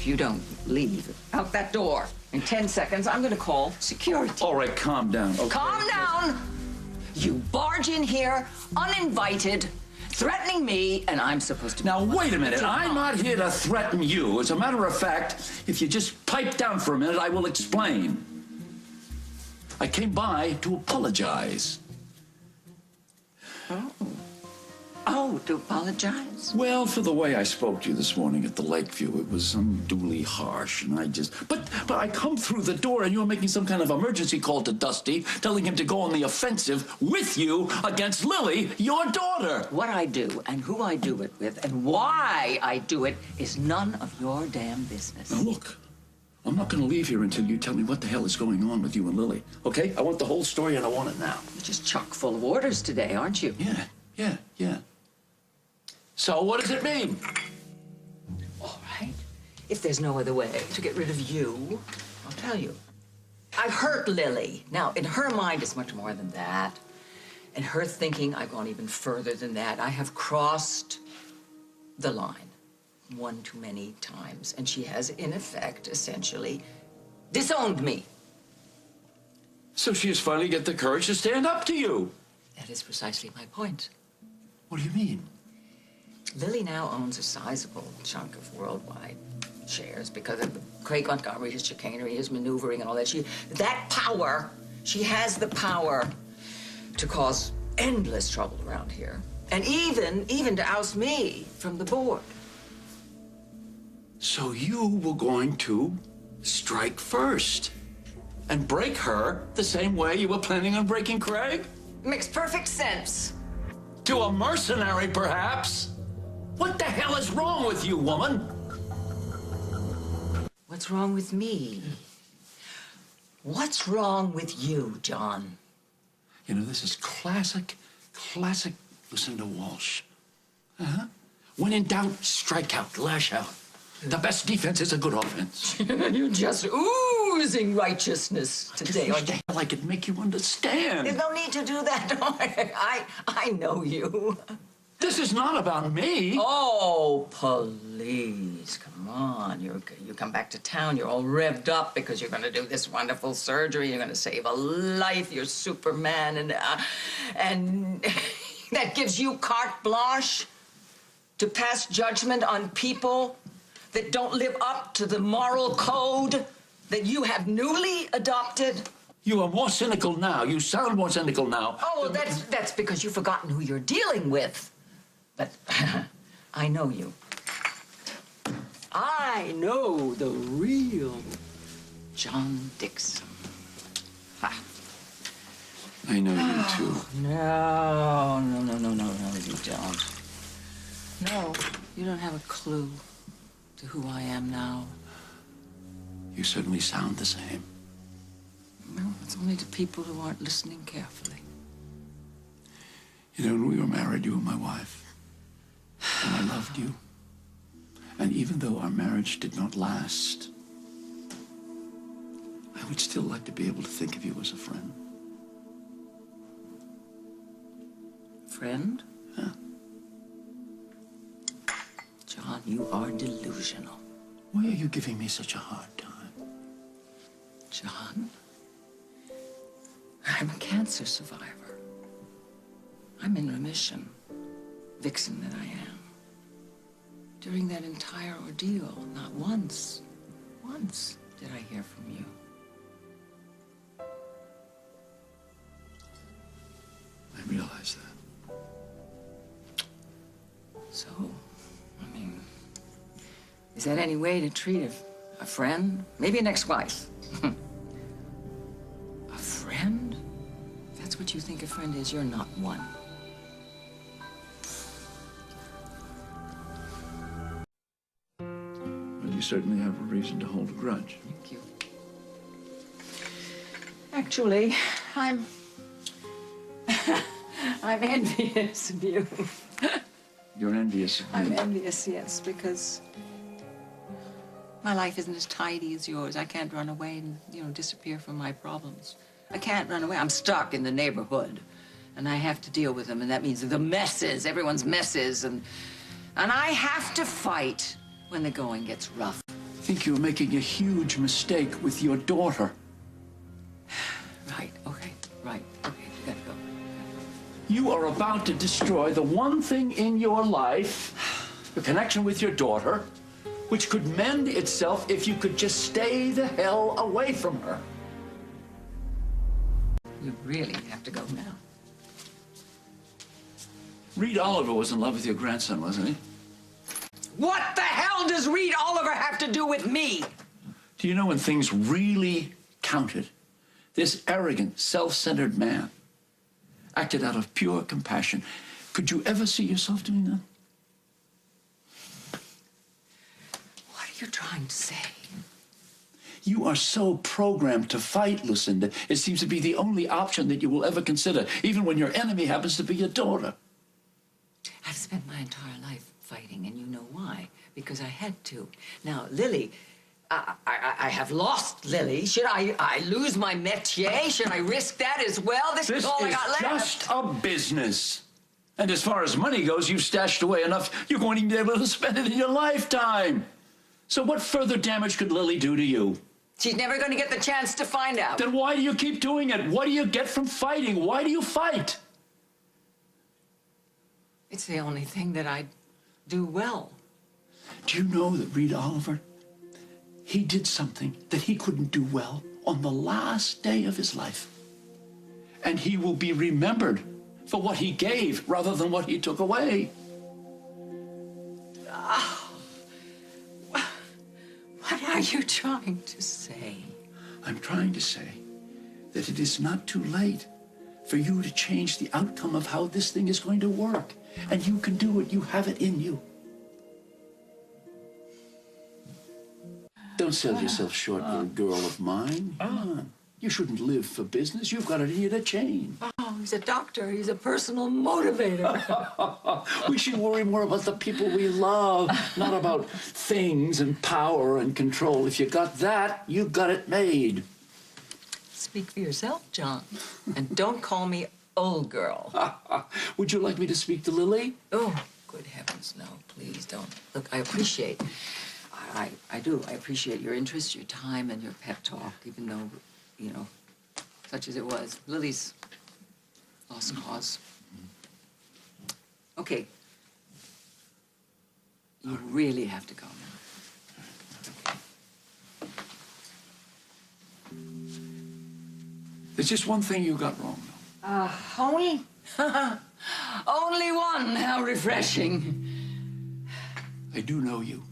if you don't leave out that door in 10 seconds, I'm gonna call security. All right, calm down. Okay. Calm down! You barge in here, uninvited, threatening me, and I'm supposed to... Now, wait a minute. I'm not here to threaten you. As a matter of fact, if you just pipe down for a minute, I will explain. I came by to apologize. Oh. Oh, to apologize? Well, for the way I spoke to you this morning at the Lakeview, it was unduly harsh, and I just... But I come through the door, and you're making some kind of emergency call to Dusty, telling him to go on the offensive with you against Lily, your daughter. What I do, and who I do it with, and why I do it, is none of your damn business. Now, look, I'm not going to leave here until you tell me what the hell is going on with you and Lily, okay? I want the whole story, and I want it now. You're just chock full of orders today, aren't you? Yeah. So what does it mean? All right. If there's no other way to get rid of you, I'll tell you. I've hurt Lily. Now, in her mind, it's much more than that. In her thinking, I've gone even further than that. I have crossed the line one too many times, and she has, in effect, essentially disowned me. So she has finally got the courage to stand up to you. That is precisely my point. What do you mean? Lily now owns a sizable chunk of worldwide shares because of Craig Montgomery, his chicanery, his maneuvering, and all that. She has the power to cause endless trouble around here, and even to oust me from the board. So you were going to strike first and break her the same way you were planning on breaking Craig? Makes perfect sense. To a mercenary, perhaps? What the hell is wrong with you, woman? What's wrong with me? What's wrong with you, John? You know, this is classic Lucinda Walsh. When in doubt, strike out, lash out. The best defense is a good offense. You're just oozing righteousness today. I wish the hell I could make you understand. There's no need to do that. I know you. This is not about me. Oh, please, come on. You come back to town, you're all revved up because you're going to do this wonderful surgery. You're going to save a life. You're Superman, and that gives you carte blanche to pass judgment on people that don't live up to the moral code that you have newly adopted. You are more cynical now. You sound more cynical now. Oh, well, that's because you've forgotten who you're dealing with. But I know you. I know the real John Dixon. Ha. I know you, too. No, you don't. No, you don't have a clue to who I am now. You certainly sound the same. Well, it's only to people who aren't listening carefully. You know, when we were married, you were my wife. And I loved you. And even though our marriage did not last, I would still like to be able to think of you as a friend. Friend? Yeah. John, you are delusional. Why are you giving me such a hard time? John, I'm a cancer survivor. I'm in remission, vixen that I am. During that entire ordeal, not once did I hear from you. I realize that. So, I mean, is that any way to treat a friend? Maybe an ex-wife. A friend? If that's what you think a friend is, you're not one. Well, you certainly have a reason to hold a grudge. Thank you. Actually, I'm envious of you. You're envious of me? I'm envious, yes, because my life isn't as tidy as yours. I can't run away and, disappear from my problems. I can't run away. I'm stuck in the neighborhood, and I have to deal with them, and that means the messes, everyone's messes, and I have to fight when the going gets rough. think you're making a huge mistake with your daughter. Right, okay, right. Okay, you gotta go. You are about to destroy the one thing in your life, the connection with your daughter, which could mend itself if you could just stay the hell away from her. You really have to go now. Reed Oliver was in love with your grandson, wasn't he? What the hell does Reed Oliver have to do with me? Do you know when things really counted, this arrogant, self-centered man acted out of pure compassion? Could you ever see yourself doing that? What are you trying to say? You are so programmed to fight, Lucinda. It seems to be the only option that you will ever consider, even when your enemy happens to be your daughter. I've spent my entire life fighting, and you know why. Because I had to. Now, Lily, I have lost Lily. Should I lose my métier? Should I risk that as well? This is all I got left. This is just a business. And as far as money goes, you've stashed away enough you won't even be able to spend it in your lifetime. So what further damage could Lily do to you? She's never going to get the chance to find out. Then why do you keep doing it? What do you get from fighting? Why do you fight? It's the only thing that I do well. Do you know that Reed Oliver, he did something that he couldn't do well on the last day of his life. And he will be remembered for what he gave rather than what he took away. What are you trying to say? I'm trying to say that it is not too late for you to change the outcome of how this thing is going to work. And you can do it. You have it in you. Don't sell yourself short, little girl of mine. Come on. You shouldn't live for business. You've got it in you to change. Oh, he's a doctor. He's a personal motivator. We should worry more about the people we love, not about things and power and control. If you got that, you got it made. Speak for yourself, John. And don't call me old girl. Would you like me to speak to Lily? Oh, good heavens, no, please don't. Look, I appreciate, I do. I appreciate your interest, your time, and your pep talk, even though, you know, such as it was. Lily's lost cause. Okay. You really have to go now. There's just one thing you got wrong, though. Only? Only one. How refreshing. I do know you.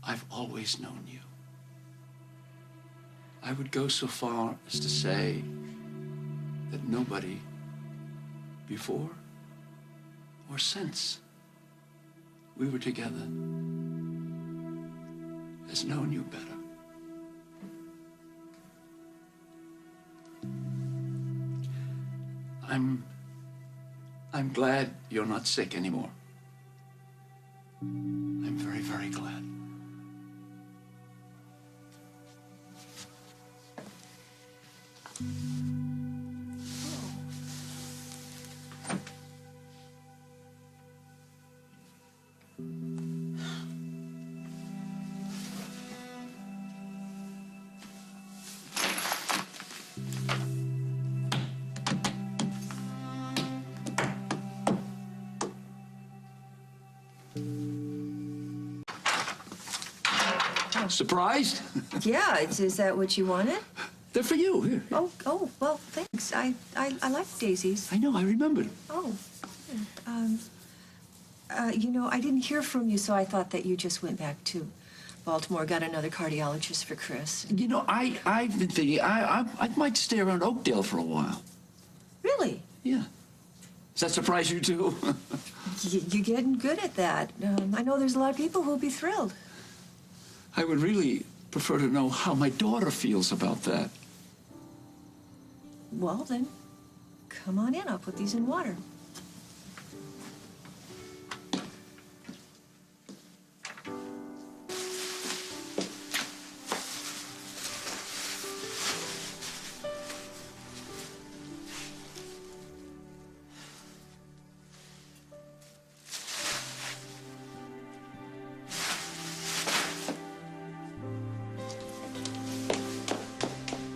I've always known you. I would go so far as to say that nobody before or since we were together has known you better. I'm glad you're not sick anymore. I'm very, very glad. Surprised? Yeah, is that what you wanted? They're for you. Here. Oh, well, thanks. I like daisies. I know, I remembered. Oh, you know, I didn't hear from you, so I thought that you just went back to Baltimore, got another cardiologist for Chris. You know, I've been thinking I might stay around Oakdale for a while. Really? Yeah. Does that surprise you, too? You're getting good at that. I know there's a lot of people who'll be thrilled. I would really prefer to know how my daughter feels about that. Well, then, come on in. I'll put these in water.